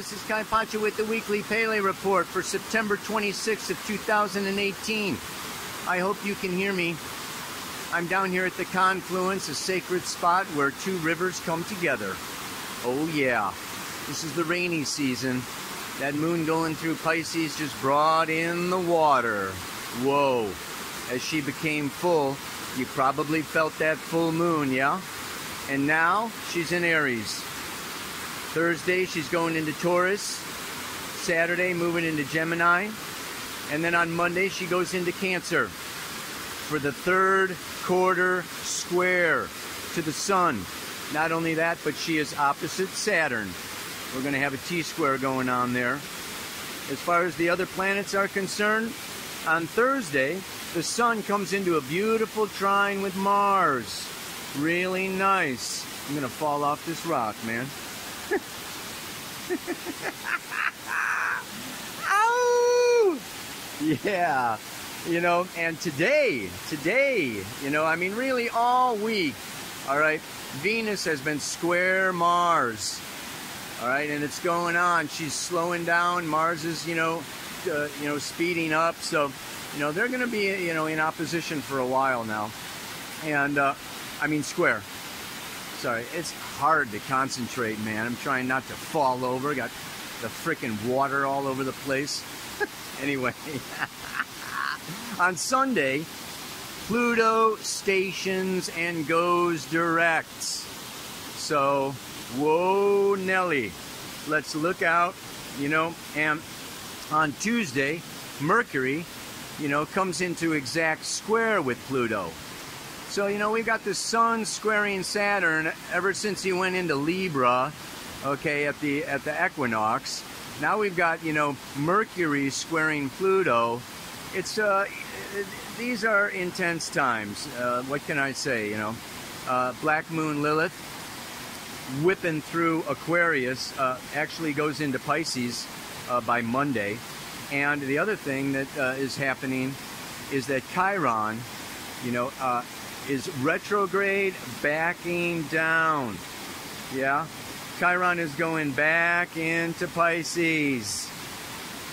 this is Kai Pacha with the weekly Pele report for September 26th of 2018. I hope you can hear me. I'm down here at the confluence, a sacred spot where two rivers come together. Oh yeah, this is the rainy season. That moon going through Pisces just brought in the water. Whoa. As she became full, you probably felt that full moon, yeah? And now she's in Aries. Thursday she's going into Taurus. Saturday moving into Gemini. And then on Monday she goes into Cancer for the third quarter square to the Sun. Not only that, but she is opposite Saturn. We're going to have a T-square going on there. As far as the other planets are concerned, on Thursday, the Sun comes into a beautiful trine with Mars. Really nice. I'm going to fall off this rock, man. Ow! Yeah. You know, and today, you know, I mean really all week, all right, Venus has been square Mars. All right, and it's going on. She's slowing down. Mars is, you know, speeding up. So, you know, they're going to be, you know, in opposition for a while now. And, I mean square. Sorry, it's hard to concentrate, man. I'm trying not to fall over. Got the frickin' water all over the place. Anyway, on Sunday, Pluto stations and goes direct. So, whoa, Nelly. Let's look out, you know. And on Tuesday, Mercury, you know, comes into exact square with Pluto. So, you know, we've got the Sun squaring Saturn ever since he went into Libra, okay, at the equinox. Now we've got, you know, Mercury squaring Pluto. It's, these are intense times. What can I say, you know? Black Moon Lilith whipping through Aquarius, actually goes into Pisces by Monday. And the other thing that is happening is that Chiron, you know, is retrograde backing down. Yeah, Chiron is going back into Pisces.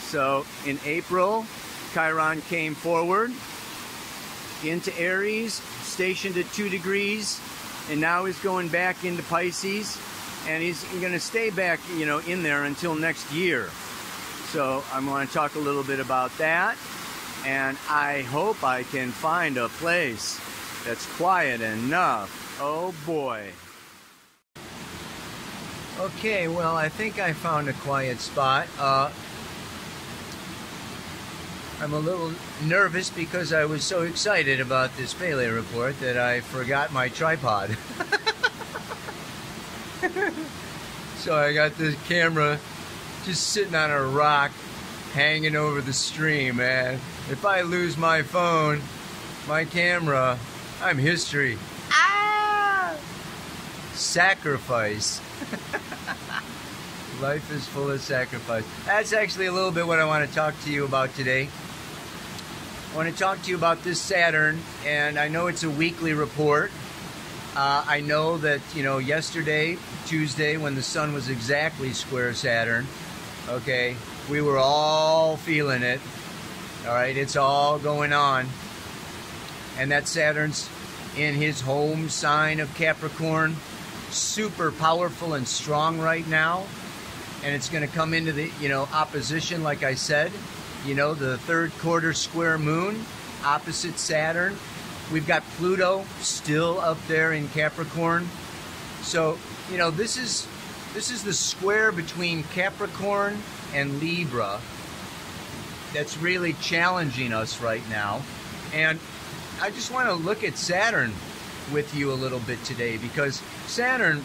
So in April, Chiron came forward into Aries, stationed at 2 degrees, and now he's going back into Pisces, and he's going to stay back, you know, in there until next year. So I want to talk a little bit about that, and I hope I can find a place that's quiet enough. Oh boy. Okay, well, I think I found a quiet spot. I'm a little nervous because I was so excited about this Pele report that I forgot my tripod. So I got this camera just sitting on a rock hanging over the stream, man. If I lose my phone, my camera, I'm history. Ah! Sacrifice. Life is full of sacrifice. That's actually a little bit what I want to talk to you about today. I want to talk to you about this Saturn, and I know it's a weekly report. I know that, you know, yesterday, Tuesday, when the Sun was exactly square Saturn, okay, we were all feeling it. All right, it's all going on. And that Saturn's in his home sign of Capricorn, super powerful and strong right now. And it's going to come into the, you know, opposition, like I said. You know, the third quarter square moon, opposite Saturn. We've got Pluto still up there in Capricorn. So, you know, this is the square between Capricorn and Libra that's really challenging us right now. And I just want to look at Saturn with you a little bit today, because Saturn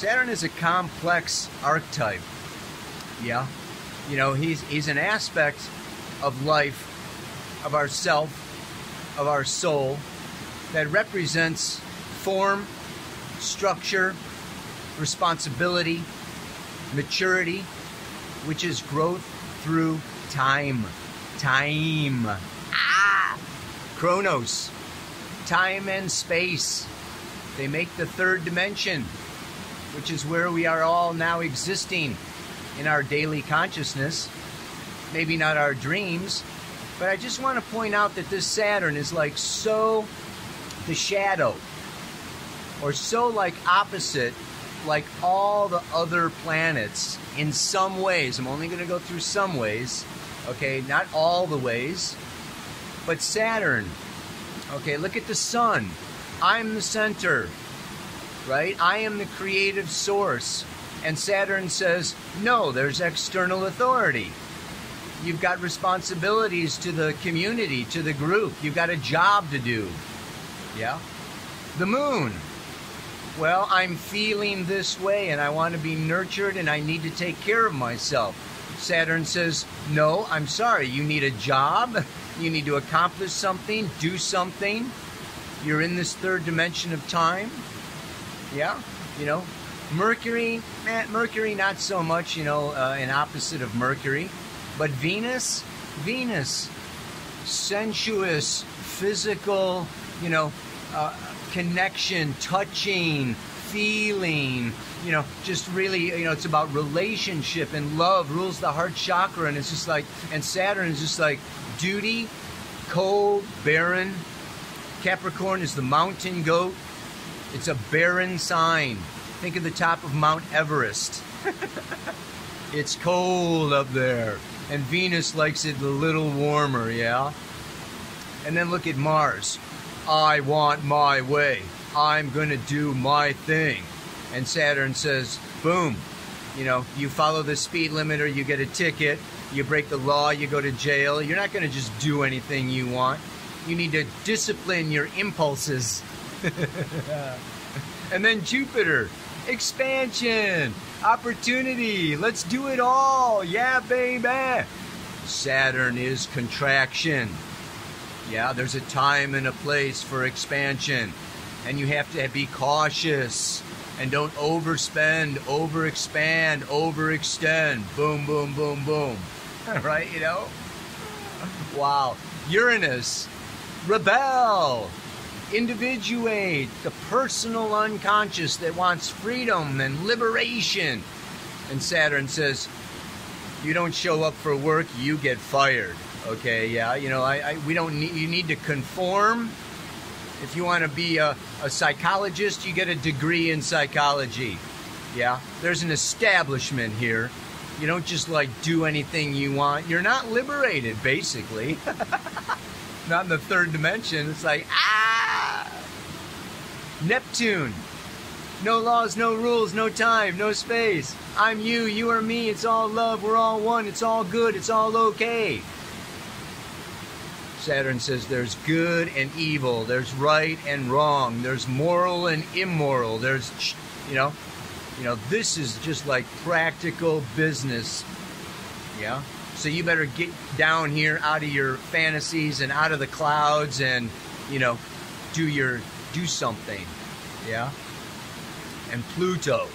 is a complex archetype. Yeah. You know, he's an aspect of life, of our self, of our soul, that represents form, structure, responsibility, maturity, which is growth through time. Time. Ah! Chronos. Time and space. They make the third dimension, which is where we are all now existing. in our daily consciousness, maybe not our dreams, but I just want to point out that this Saturn is like so the shadow, or so like opposite, like all the other planets in some ways. I'm only going to go through some ways, okay, not all the ways, but Saturn, okay, look at the sun. I'm the center, right? I am the creative source. And Saturn says, no, there's external authority. You've got responsibilities to the community, to the group. You've got a job to do. Yeah? The moon. Well, I'm feeling this way and I want to be nurtured and I need to take care of myself. Saturn says, no, I'm sorry. You need a job. You need to accomplish something, do something. You're in this third dimension of time. Yeah? You know, Mercury, Mercury not so much, you know, an opposite of Mercury. But Venus, sensuous, physical, you know, connection, touching, feeling, you know, just really, you know, it's about relationship and love, rules the heart chakra, and it's just like, and Saturn is just like duty, cold, barren. Capricorn is the mountain goat. It's a barren sign. Think of the top of Mount Everest. It's cold up there. And Venus likes it a little warmer, yeah? And then look at Mars. I want my way. I'm going to do my thing. And Saturn says, boom. You know, you follow the speed limit or you get a ticket. You break the law, you go to jail. You're not going to just do anything you want. You need to discipline your impulses. And then Jupiter. Expansion. Opportunity. Let's do it all. Yeah, baby. Saturn is contraction. Yeah, there's a time and a place for expansion. And you have to be cautious. And don't overspend, overexpand, overextend. Boom, boom, boom, boom. Right, you know? Wow. Uranus. Rebel. Individuate. The personal unconscious that wants freedom and liberation. And Saturn says, you don't show up for work, you get fired. Okay, yeah, you know, we don't need, you need to conform. If you want to be a psychologist, you get a degree in psychology. Yeah, there's an establishment here. You don't just like do anything you want. You're not liberated, basically. Not in the third dimension. It's like, Neptune. No laws, no rules, no time, no space. I'm you, you are me. It's all love. We're all one. It's all good. It's all okay. Saturn says there's good and evil. There's right and wrong. There's moral and immoral. There's, you know, this is just like practical business. Yeah. So you better get down here out of your fantasies and out of the clouds and, you know, do something. Yeah. And Pluto,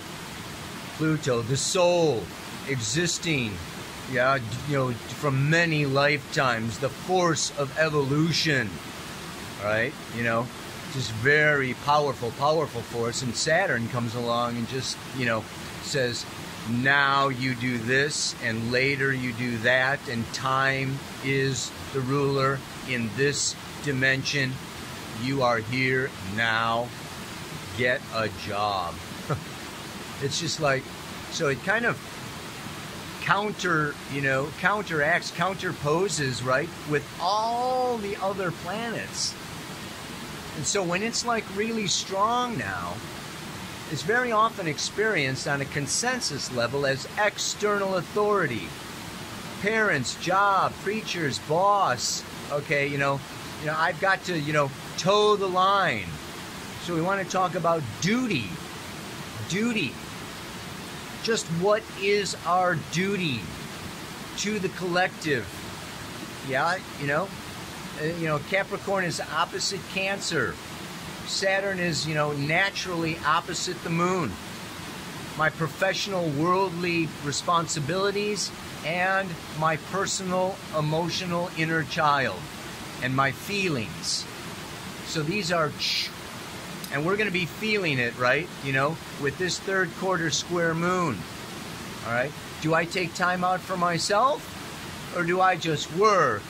the soul, existing, yeah, you know, from many lifetimes, the force of evolution, right? You know, just very powerful force. And Saturn comes along and just, you know, says, now you do this, and later you do that, and time is the ruler in this dimension. You are here now. Get a job. It's just like, so it kind of counteracts, counterposes, right, with all the other planets. And so when it's like really strong now, it's very often experienced on a consensus level as external authority. Parents, job, preachers, boss. Okay, you know, I've got to, you know, toe the line. So we want to talk about duty. Duty. Just what is our duty to the collective? Yeah, you know, Capricorn is opposite Cancer. Saturn is, you know, naturally opposite the moon. My professional worldly responsibilities and my personal emotional inner child and my feelings. So these are, and we're going to be feeling it, right? You know, with this third quarter square moon. All right. Do I take time out for myself? Or do I just work?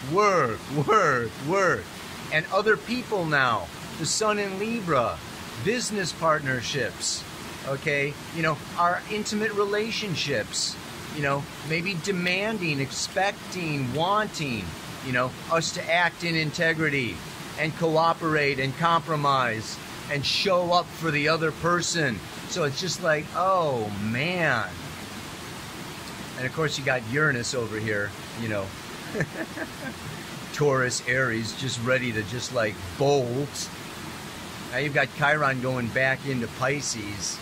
And other people now, the sun in Libra, business partnerships, okay? You know, our intimate relationships, you know, maybe demanding, expecting, wanting, you know, us to act in integrity and cooperate and compromise and show up for the other person. So it's just like, oh man. And of course you got Uranus over here, you know, Taurus, Aries, just ready to just like bolt. Now you've got Chiron going back into Pisces.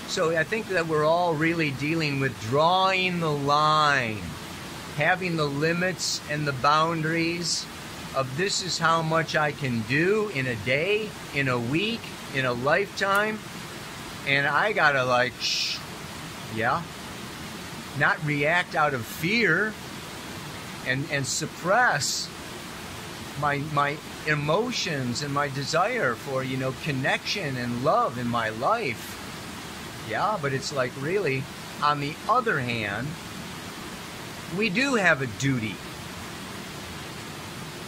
So I think that we're all really dealing with drawing the line, having the limits and the boundaries of this is how much I can do in a day, in a week, in a lifetime. And I gotta like, yeah, not react out of fear and suppress my emotions and my desire for, you know, connection and love in my life. Yeah, but it's like really, on the other hand, we do have a duty.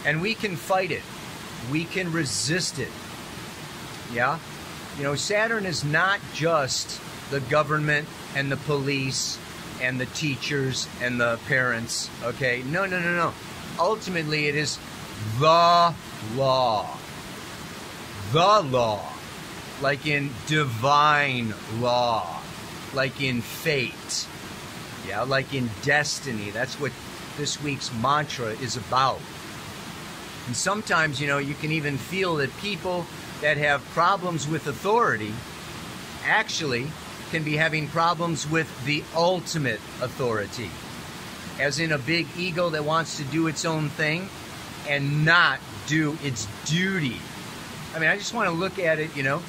And we can fight it. We can resist it. Yeah? You know, Saturn is not just the government and the police and the teachers and the parents, okay? No. Ultimately, it is the law. The law. Like in divine law. Like in fate. Yeah, like in destiny. That's what this week's mantra is about. And sometimes, you know, you can even feel that people that have problems with authority actually can be having problems with the ultimate authority. As in a big ego that wants to do its own thing and not do its duty. I mean, I just want to look at it, you know,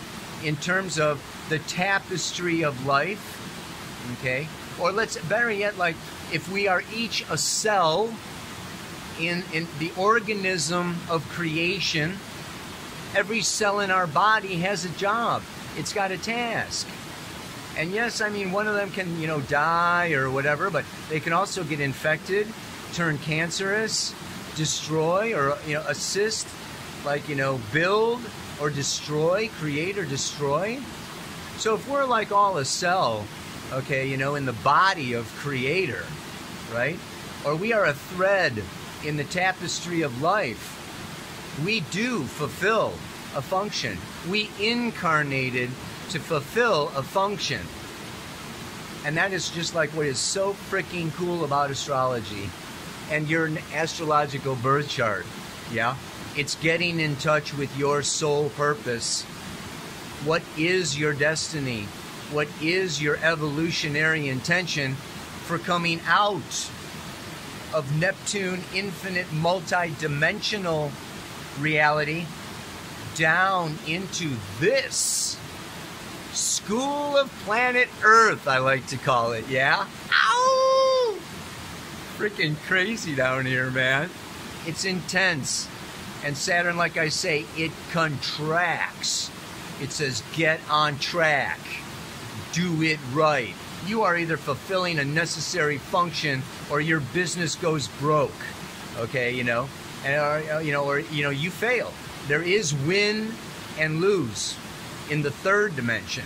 in terms of the tapestry of life, okay? Or let's, better yet, like, if we are each a cell in the organism of creation, every cell in our body has a job. It's got a task. And yes, I mean, one of them can, you know, die or whatever, but they can also get infected, turn cancerous, destroy, or, you know, assist, like, you know, build or destroy, create or destroy. So if we're like all a cell, okay, you know, in the body of Creator, right? Or we are a thread in the tapestry of life, we do fulfill a function. We incarnated to fulfill a function. And that is just like what is so freaking cool about astrology and your astrological birth chart. Yeah? It's getting in touch with your soul purpose. What is your destiny? What is your evolutionary intention for coming out of Neptune, infinite, multi-dimensional reality, down into this school of planet Earth, I like to call it, yeah? Ow! Freaking crazy down here, man. It's intense. And Saturn, like I say, it contracts. It says, get on track. Do it right. You are either fulfilling a necessary function or your business goes broke. Okay, you know, and or you fail. There is win and lose in the third dimension.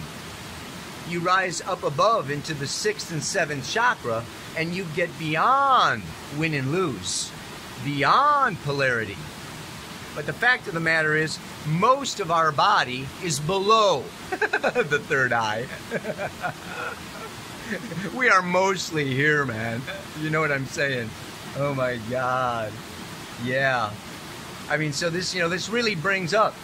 You rise up above into the 6th and 7th chakra and you get beyond win and lose, beyond polarity. But the fact of the matter is, most of our body is below the third eye. We are mostly here, man. You know what I'm saying? Oh my God. Yeah. I mean, so this, you know, this really brings up,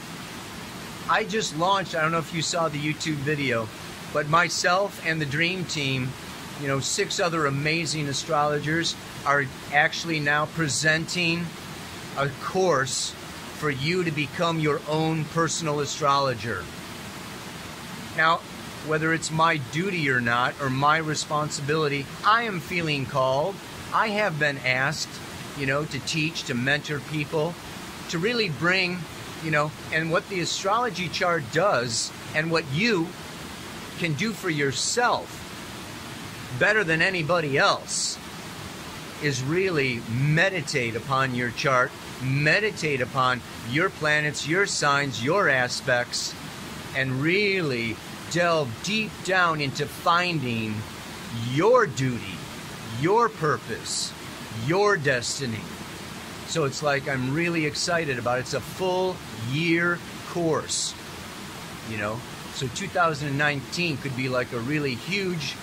I just launched, I don't know if you saw the YouTube video, but myself and the Dream Team, you know, 6 other amazing astrologers are actually now presenting a course for you to become your own personal astrologer. Now, whether it's my duty or not, or my responsibility, I am feeling called. I have been asked, you know, to teach, to mentor people, to really bring, you know, and what the astrology chart does, and what you can do for yourself. better than anybody else is really meditate upon your chart, meditate upon your planets, your signs, your aspects, and really delve deep down into finding your duty, your purpose, your destiny. So it's like I'm really excited about it. It's a full year course, you know. So 2019 could be like a really huge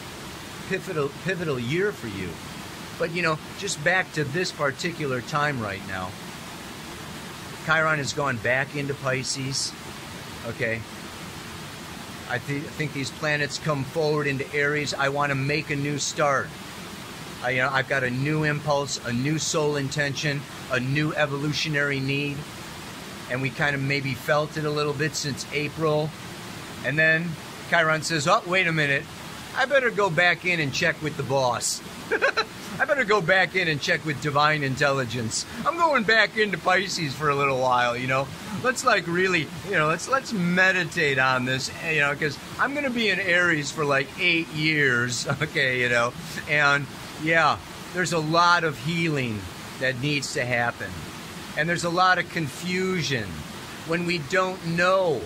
pivotal year for you. But, you know, just back to this particular time right now. Chiron has gone back into Pisces, okay? I think these planets come forward into Aries. I want to make a new start. I've got a new impulse, a new soul intention, a new evolutionary need. And we kind of maybe felt it a little bit since April. And then Chiron says, oh, wait a minute. I better go back in and check with the boss. I better go back in and check with divine intelligence. I'm going back into Pisces for a little while, you know. Let's like really, you know, let's meditate on this, you know, because I'm going to be in Aries for like 8 years, okay, you know. And yeah, there's a lot of healing that needs to happen. And there's a lot of confusion when we don't know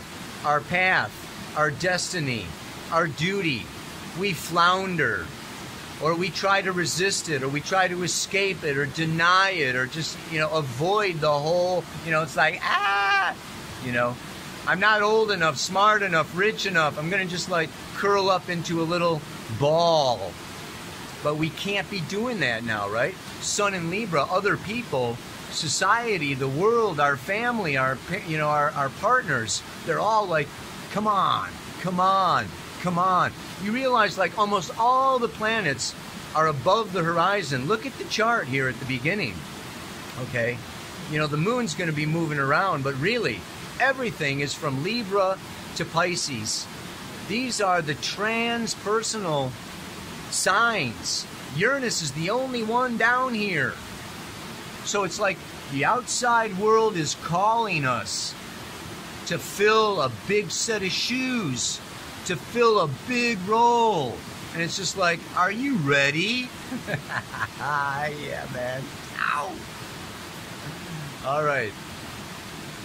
our path, our destiny, our duty. We flounder, or we try to resist it, or we try to escape it, or deny it, or just, you know, avoid the whole, you know, it's like, you know, I'm not old enough, smart enough, rich enough. I'm going to just like curl up into a little ball. But we can't be doing that now, right? Sun in Libra, other people, society, the world, our family, our, you know, our partners, they're all like, come on, come on, come on. You realize like almost all the planets are above the horizon. Look at the chart here at the beginning, okay? You know, the moon's going to be moving around, but really, everything is from Libra to Pisces. These are the transpersonal signs. Uranus is the only one down here. So it's like the outside world is calling us to fill a big set of shoes, to fill a big role. And it's just like, are you ready? Yeah, man. Ow. All right.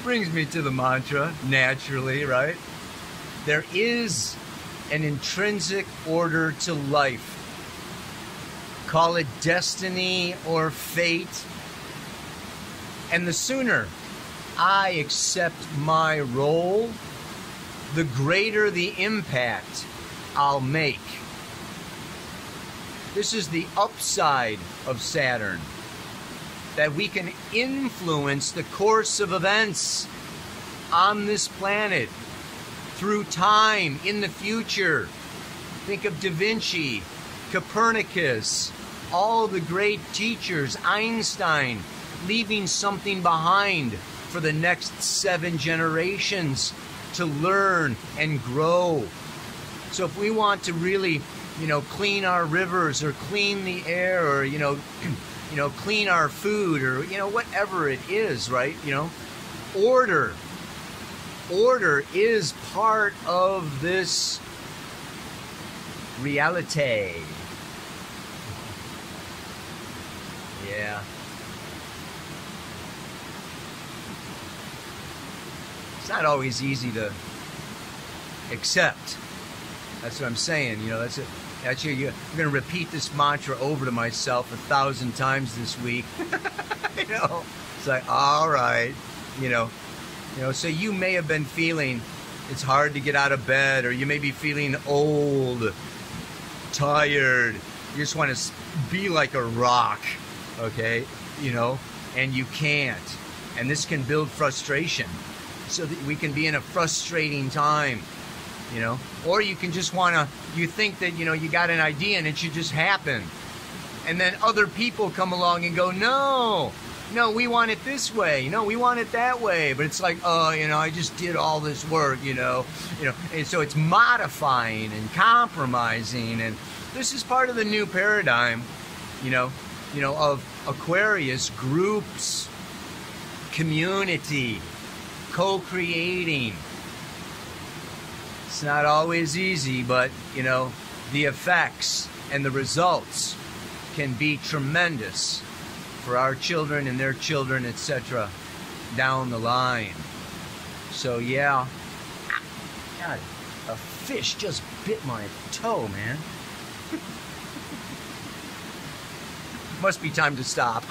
Brings me to the mantra, naturally, right? There is an intrinsic order to life. Call it destiny or fate. And the sooner I accept my role, the greater the impact I'll make. This is the upside of Saturn, that we can influence the course of events on this planet through time in the future. Think of Da Vinci, Copernicus, all the great teachers, Einstein, leaving something behind for the next 7 generations to learn and grow. So if we want to really, you know, clean our rivers or clean the air or, you know, clean our food or, you know, whatever it is, right? You know, order is part of this reality. Yeah. It's not always easy to accept. That's what I'm saying. You know, that's it. Actually, I'm going to repeat this mantra over to myself 1,000 times this week. You know, it's like, all right, you know. So you may have been feeling it's hard to get out of bed, or you may be feeling old, tired. You just want to be like a rock, okay? You know, and you can't. And this can build frustration, so that we can be in a frustrating time, you know. Or you can just want to, you think that, you know, you got an idea and it should just happen. And then other people come along and go, no, we want it this way. No, we want it that way. But it's like, oh, you know, I just did all this work, you know. And so it's modifying and compromising. And this is part of the new paradigm, you know, of Aquarius, groups, community, co-creating. It's not always easy, but, you know, the effects And the results can be tremendous for our children and their children, etc. down the line. So yeah, God, a fish just bit my toe, man. Must be time to stop.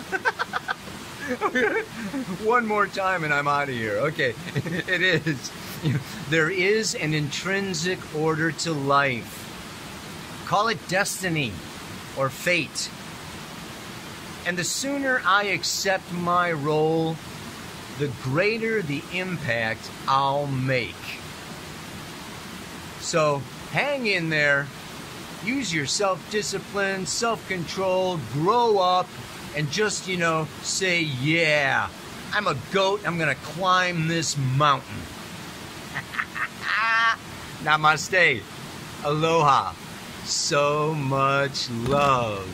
One more time and I'm out of here. Okay, it is. There is an intrinsic order to life. Call it destiny or fate. And the sooner I accept my role, the greater the impact I'll make. So hang in there, use your self-discipline, self-control, grow up, and just, say, yeah, I'm a goat, I'm gonna climb this mountain. Namaste. Aloha. So much love.